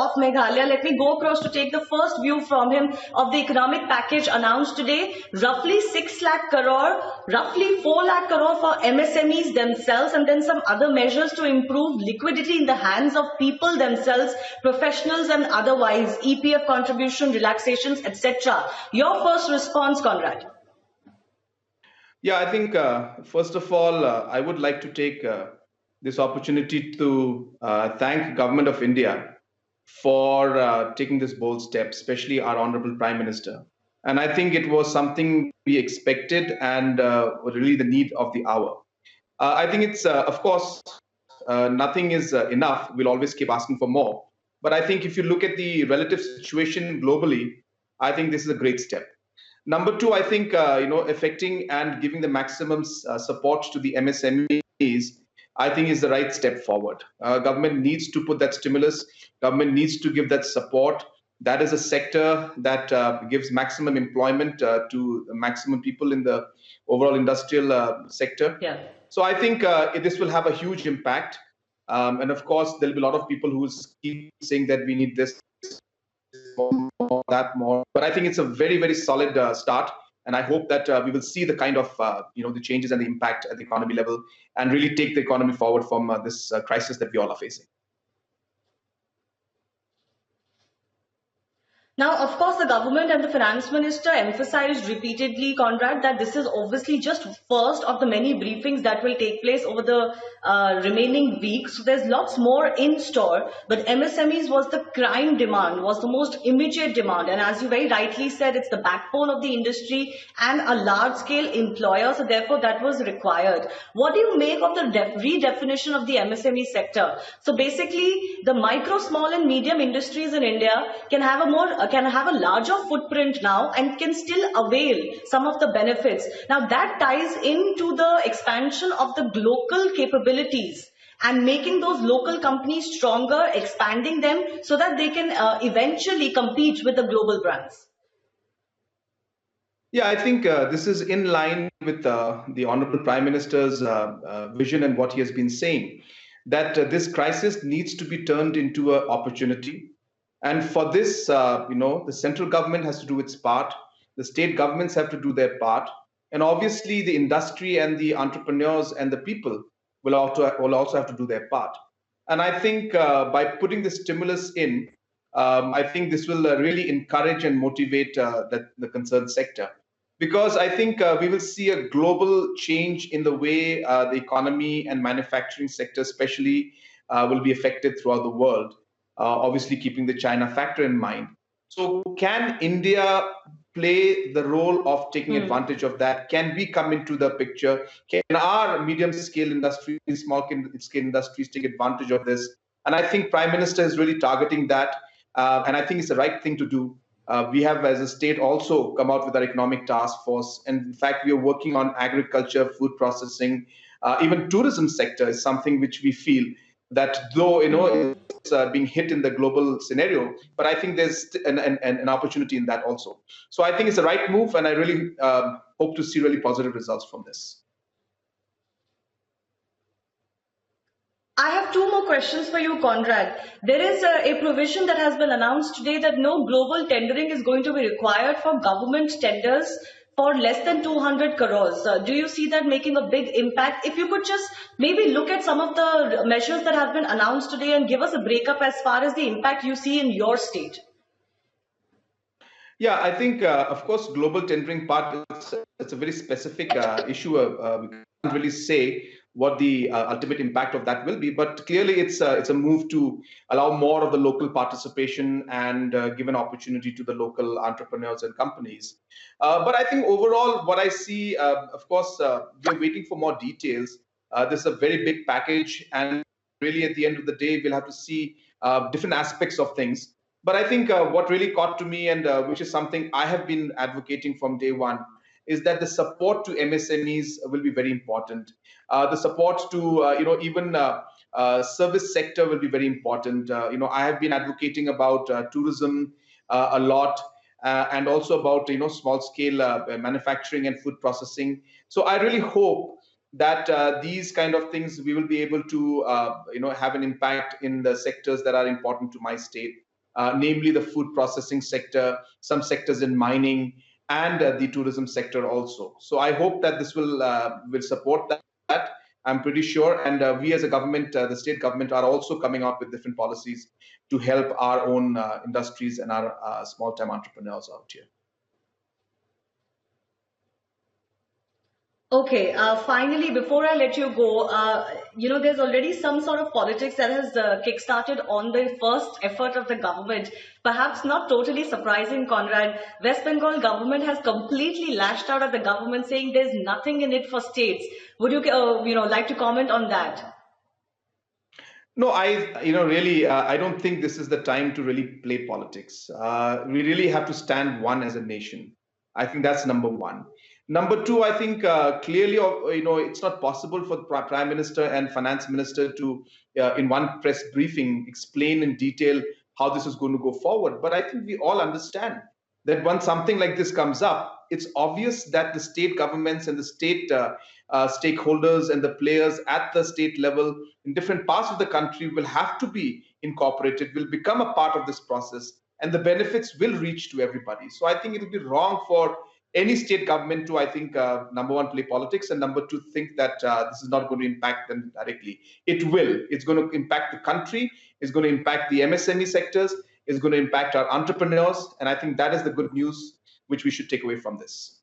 of Meghalaya. Let me go across to take the first view from him of the economic package announced today. Roughly 6 lakh crore, roughly 4 lakh crore for MSMEs themselves, and then some other measures to improve liquidity in the hands of people themselves, professionals and otherwise, EPF contribution, relaxations, etc. Your first response, Conrad? Yeah, I think first of all, I would like to take this opportunity to thank Government of India for taking this bold step, especially our Honorable Prime Minister. And I think it was something we expected and really the need of the hour. I think it's, of course, nothing is enough. We'll always keep asking for more. But I think if you look at the relative situation globally, I think this is a great step. Number two, I think affecting and giving the maximum support to the MSMEs, I think is the right step forward. Government needs to put that stimulus. Government needs to give that support. That is a sector that gives maximum employment to the maximum people in the overall industrial sector. Yeah. So I think this will have a huge impact. And of course, there'll be a lot of people who keep saying that we need this more, that more. But I think it's a very, very solid start. And I hope that we will see the kind of, the changes and the impact at the economy level and really take the economy forward from this crisis that we all are facing. Now, of course, the government and the finance minister emphasized repeatedly, Conrad, that this is obviously just first of the many briefings that will take place over the remaining weeks. So there's lots more in store. But MSMEs was the prime demand, was the most immediate demand. And as you very rightly said, it's the backbone of the industry and a large-scale employer. So therefore, that was required. What do you make of the redefinition of the MSME sector? So basically, the micro, small and medium industries in India can have a larger footprint now and can still avail some of the benefits. Now that ties into the expansion of the local capabilities and making those local companies stronger, expanding them so that they can eventually compete with the global brands. Yeah, I think this is in line with the Honorable Prime Minister's vision and what he has been saying, that this crisis needs to be turned into an opportunity. And for this, the central government has to do its part. The state governments have to do their part. And obviously, the industry and the entrepreneurs and the people will also have to do their part. And I think by putting the stimulus in, I think this will really encourage and motivate the concerned sector. Because I think we will see a global change in the way the economy and manufacturing sector especially will be affected throughout the world. Obviously keeping the China factor in mind. So can India play the role of taking advantage of that? Can we come into the picture? Can our medium-scale industries, small-scale industries take advantage of this? And I think Prime Minister is really targeting that. And I think it's the right thing to do. We have, as a state, also come out with our economic task force. And in fact, we are working on agriculture, food processing, even tourism sector is something which we feel that though it's being hit in the global scenario, but I think there's an opportunity in that also. So I think it's the right move, and I really hope to see really positive results from this. I have two more questions for you, Conrad. There is a provision that has been announced today that no global tendering is going to be required for government tenders for less than 200 crores. Do you see that making a big impact? If you could just maybe look at some of the measures that have been announced today and give us a breakup as far as the impact you see in your state. Yeah, I think, of course, global tendering part, it's a very specific issue. We can't really say what the ultimate impact of that will be, but clearly it's a move to allow more of the local participation and give an opportunity to the local entrepreneurs and companies. But I think overall, what I see, of course, we're waiting for more details. This is a very big package, and really at the end of the day, we'll have to see different aspects of things. But I think what really caught to me, and which is something I have been advocating from day one, is that the support to MSMEs will be very important. The support to even service sector will be very important. I have been advocating about tourism a lot, and also about small scale manufacturing and food processing. So I really hope that these kind of things we will be able to have an impact in the sectors that are important to my state. namely the food processing sector, some sectors in mining, and the tourism sector also. So I hope that this will support that. I'm pretty sure, and we as a government, the state government, are also coming up with different policies to help our own industries and our small-time entrepreneurs out here. Okay, finally, before I let you go, there's already some sort of politics that has kick-started on the first effort of the government. Perhaps not totally surprising, Conrad. West Bengal government has completely lashed out at the government, saying there's nothing in it for states. Would you, like to comment on that? No, really, I don't think this is the time to really play politics. We really have to stand one as a nation. I think that's number one. Number two, I think clearly, it's not possible for the Prime Minister and Finance Minister to, in one press briefing, explain in detail how this is going to go forward. But I think we all understand that when something like this comes up, it's obvious that the state governments and the state stakeholders and the players at the state level in different parts of the country will have to be incorporated, will become a part of this process, and the benefits will reach to everybody. So I think it will be wrong for any state government to, I think, number one, play politics, and number two, think that this is not going to impact them directly. It will. It's going to impact the country. It's going to impact the MSME sectors. It's going to impact our entrepreneurs. And I think that is the good news which we should take away from this.